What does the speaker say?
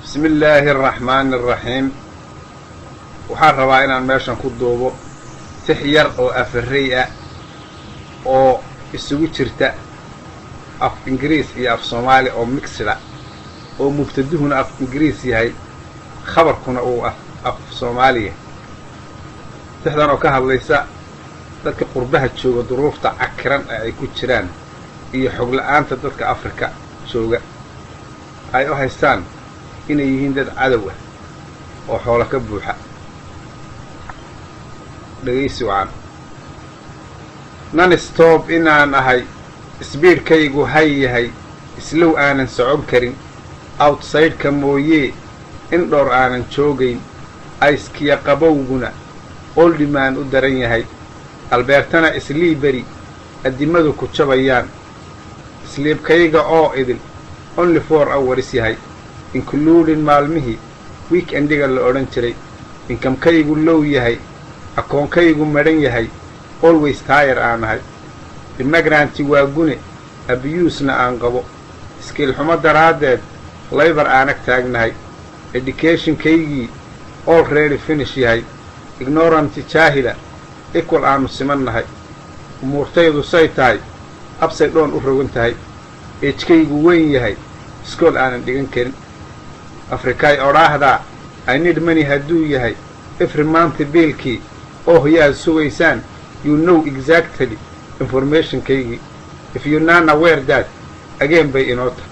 بسم الله الرحمن الرحيم. waxaan rabaa inaan meeshan ku duubo six yar oo afariy ah oo isugu jirta af Ingiriis iyo af Soomaali oo mixla oo mubtaduhuna af Ingiriis yahay khabarkuna uu af Soomaaliya. sixdan oo ka hadlaysa dadka qurbaha jooga duruufta cakiran ay ku jiraan iyo xog la'aanta dadka Afrika jooga ay u haystaan inay yihiin dad cadow ah oo xoolo ka buuxa. dhageysi wacan nan stop inaan ahay speedkaygu hay yahay islow aanan socon karin outside-ka mooyee in dhowr aanan joogayn ayskiya qabowguna oldhimaan u daran yahay albeertana isliiberi addimadu ku jabayaan isliibkayga oo idil only 4 hours yahay including maalmihii weekendiga la odhan jiray inkamkaygu low yahay akoonkaygu madhan yahay always tired aan ahay immigrant waa gune abuse-na aan qabo skill xumo daraaddeed labor aanag taagnahay education-kaygii already finish yahay ignorant jaahila equal aanu simannahay umuurtaydu say tahay upside down u rogan tahay ejkaygu weyn yahay iskool aanan dhigan karin afrikaay odhaahdaa I need money hadduu yahay every month biilkii oo hoyaad sugaysaan you know exactly information-kaygii if you none aware that again bay inoo tahay